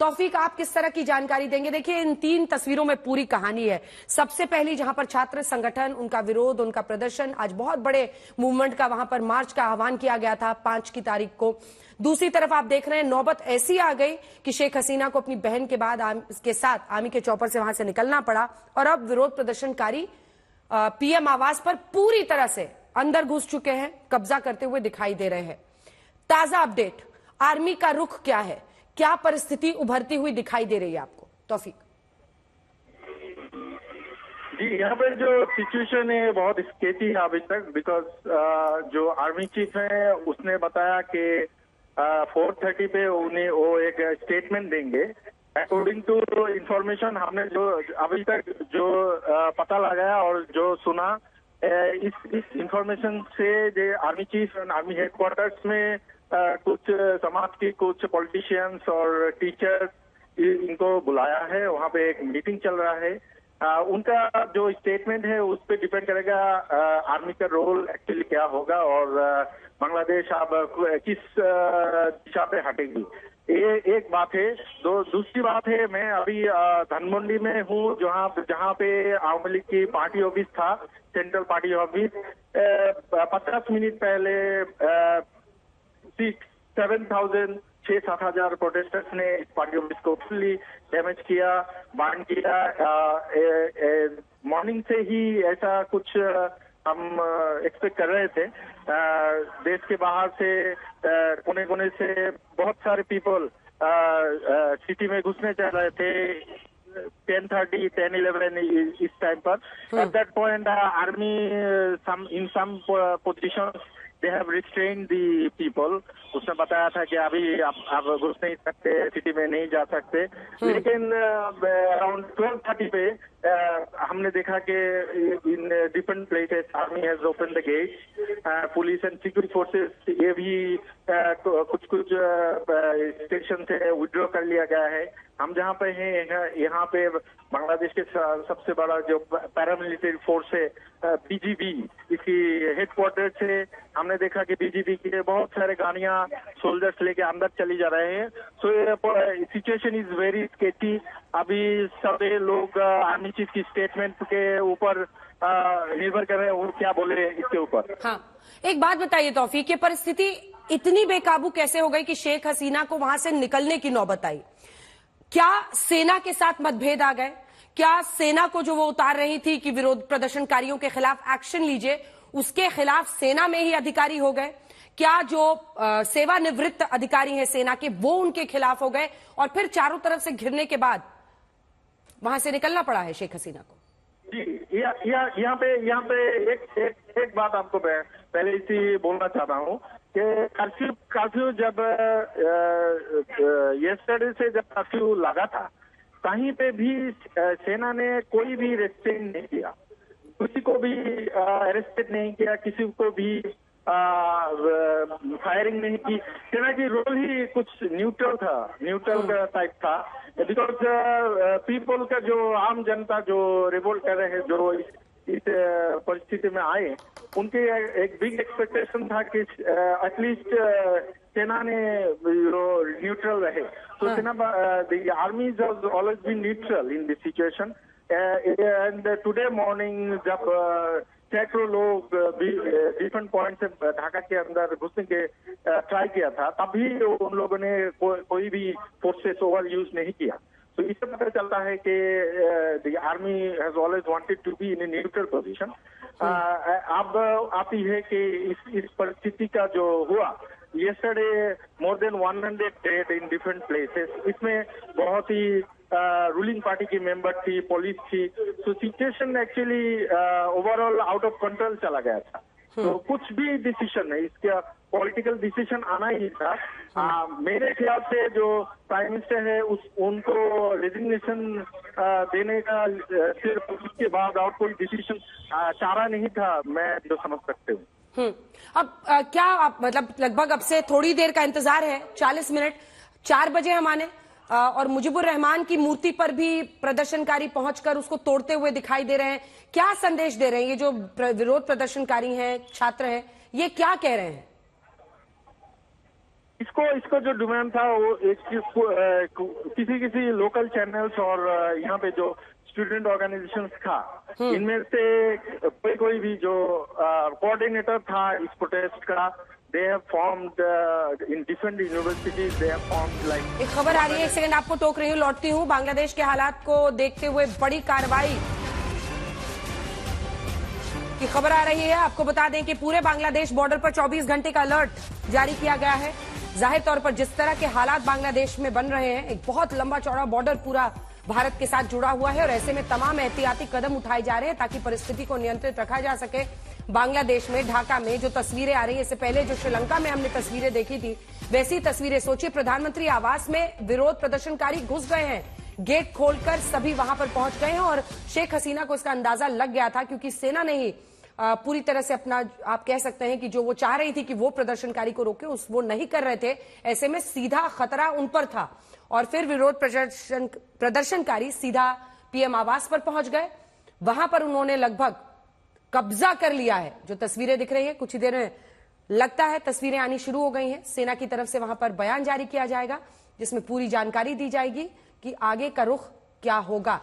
तौफीक, आप किस तरह की जानकारी देंगे? देखिए, इन 3 तस्वीरों में पूरी कहानी है। सबसे पहली जहां पर छात्र संगठन, उनका विरोध, उनका प्रदर्शन, आज बहुत बड़े मूवमेंट का वहां पर मार्च का आह्वान किया गया था 5 की तारीख को। दूसरी तरफ आप देख रहे हैं नौबत ऐसी आ गई कि शेख हसीना को अपनी बहन के बाद के साथ आर्मी के चौपर से वहां से निकलना पड़ा और अब विरोध प्रदर्शनकारी पीएम आवास पर पूरी तरह से अंदर घुस चुके हैं, कब्जा करते हुए दिखाई दे रहे हैं। ताजा अपडेट, आर्मी का रुख क्या है, क्या परिस्थिति उभरती हुई दिखाई दे रही है आपको? तौफीक जी, यहाँ पे जो सिचुएशन है बहुत स्केटी है अभी तक, बिकॉज जो आर्मी चीफ है उसने बताया कि 4:30 पे उन्हें वो एक स्टेटमेंट देंगे। अकॉर्डिंग टू इंफॉर्मेशन हमने जो अभी तक जो पता लगाया और जो सुना, इस इंफॉर्मेशन से जो आर्मी चीफ और आर्मी हेडक्वार्टर्स में कुछ समाज के कुछ पॉलिटिशियंस और टीचर्स इनको बुलाया है, वहाँ पे एक मीटिंग चल रहा है। उनका जो स्टेटमेंट है उस पर डिपेंड करेगा आर्मी का रोल एक्चुअली क्या होगा और बांग्लादेश अब किस दिशा पे हटेगी। ये एक बात है। दूसरी बात है, मैं अभी धानमंडी में हूँ जहाँ पे आवामी लीग की पार्टी ऑफिस था, सेंट्रल पार्टी ऑफिस। 50 मिनट पहले 6,000-7,000 प्रोटेस्टर्स ने इस पार्टी ऑफिस को फुल्ली डैमेज किया, बार्न किया। मॉर्निंग से ही ऐसा कुछ हम एक्सपेक्ट कर रहे थे। देश के बाहर से कोने कोने से बहुत सारे पीपल सिटी में घुसने चाह रहे थे 10:30, 10:11 इस टाइम पर। At that point army in some position they have restrained the people। उसने बताया था कि अभी आप घुस नहीं सकते, सिटी में नहीं जा सकते। लेकिन अराउंड 12:30 पे हमने देखा कि in different places army has open the gate. Police and security forces ये भी कुछ स्टेशन से विड्रॉ कर लिया गया है। हम जहाँ पे हैं यहाँ पे बांग्लादेश के सबसे बड़ा जो पैरामिलिट्री फोर्स है बीजीबी, इसकी हेडक्वार्टर से हमने देखा कि बीजीबी के बहुत सारे गाड़ियां सोल्जर्स लेके अंदर चली जा रहे हैं। So situation is very sketchy. अभी सभी लोग आर्मी चीफ की स्टेटमेंट के ऊपर निर्भर कर रहे हैं, वो क्या बोले इसके ऊपर। हाँ, एक बात बताइए तौफीक, ये परिस्थिति इतनी बेकाबू कैसे हो गई कि शेख हसीना को वहां से निकलने की नौबत आई? क्या सेना के साथ मतभेद आ गए? क्या सेना को जो वो उतार रही थी कि विरोध प्रदर्शनकारियों के खिलाफ एक्शन लीजिए, उसके खिलाफ सेना में ही अधिकारी हो गए? क्या जो सेवानिवृत्त अधिकारी हैं सेना के, वो उनके खिलाफ हो गए और फिर चारों तरफ से घिरने के बाद वहां से निकलना पड़ा है शेख हसीना को? जी, यहाँ पे एक बात आपको पहले इसी बोलना चाहता हूँ कि कर्फ्यू जब येस्टरडे से जब कर्फ्यू लगा था, कहीं पे भी सेना ने कोई भी रेस्ट्रेन नहीं किया, किसी को भी अरेस्टेड नहीं किया, किसी को भी फायरिंग नहीं की। सेना की रोल ही कुछ न्यूट्रल का टाइप था। बिकॉज पीपल का जो आम जनता जो रिवोल्ट कर रहे हैं, जो इस परिस्थिति में आए, उनके एक बिग एक्सपेक्टेशन था कि एटलीस्ट सेना ने न्यूट्रल रहे। तो सेना the army has always been neutral in this situation. And today morning जब सैकड़ों लोग डिफरेंट पॉइंट से ढाका के अंदर घुसने के ट्राई किया था, तभी उन लोगों ने कोई भी फोर्सेस ओवर यूज नहीं किया। तो इससे पता चलता है कि the army has always wanted to be in a neutral position. अब आती है कि इस परिस्थिति का जो हुआ, yesterday more than 100 dead in different places। इसमें बहुत ही रूलिंग पार्टी की मेंबर थी, पुलिस थी। तो situation actually overall out of control चला गया था। तो कुछ भी डिसीजन है, इसका पॉलिटिकल डिसीजन आना ही था। मेरे ख्याल से जो प्राइम मिनिस्टर है उनको रेजिग्नेशन देने का सिर्फ उसके बाद और कोई डिसीजन चारा नहीं था, मैं जो समझ सकते हूँ। अब क्या आप मतलब लगभग अब से थोड़ी देर का इंतजार है, 40 मिनट, 4 बजे हम आने और मुजीबुर रहमान की मूर्ति पर भी प्रदर्शनकारी पहुंचकर उसको तोड़ते हुए दिखाई दे रहे हैं। क्या संदेश दे रहे हैं ये जो विरोध प्रदर्शनकारी हैं, छात्र हैं, ये क्या कह रहे हैं? इसको जो डिमांड था वो किसी लोकल चैनल्स और यहाँ पे जो स्टूडेंट ऑर्गेनाइजेशंस था, इनमें से कोई भी जो कोऑर्डिनेटर था इस प्रोटेस्ट का, they have formed in different universities, they have formed like। एक खबर आ रही है, एक सेकंड आपको टोक रही हूँ, लौटती हूँ। बांग्लादेश के हालात को देखते हुए बड़ी कार्रवाई की खबर आ रही है। आपको बता दें कि पूरे बांग्लादेश बॉर्डर पर 24 घंटे का अलर्ट जारी किया गया है। जाहिर तौर पर जिस तरह के हालात बांग्लादेश में बन रहे हैं, एक बहुत लंबा चौड़ा बॉर्डर पूरा भारत के साथ जुड़ा हुआ है और ऐसे में तमाम एहतियाती कदम उठाए जा रहे हैं ताकि परिस्थिति को नियंत्रित रखा जा सके। बांग्लादेश में ढाका में जो तस्वीरें आ रही है, इससे पहले जो श्रीलंका में हमने तस्वीरें देखी थी, वैसी तस्वीरें। सोचिए, प्रधानमंत्री आवास में विरोध प्रदर्शनकारी घुस गए हैं, गेट खोलकर सभी वहां पर पहुंच गए हैं और शेख हसीना को इसका अंदाजा लग गया था क्योंकि सेना ने ही पूरी तरह से अपना, आप कह सकते हैं कि जो वो चाह रही थी कि वो प्रदर्शनकारी को रोके, वो नहीं कर रहे थे। ऐसे में सीधा खतरा उन पर था और फिर विरोध प्रदर्शनकारी सीधा पीएम आवास पर पहुंच गए। वहां पर उन्होंने लगभग कब्जा कर लिया है। जो तस्वीरें दिख रही है, कुछ ही देर में लगता है तस्वीरें आनी शुरू हो गई हैं। सेना की तरफ से वहां पर बयान जारी किया जाएगा जिसमें पूरी जानकारी दी जाएगी कि आगे का रुख क्या होगा।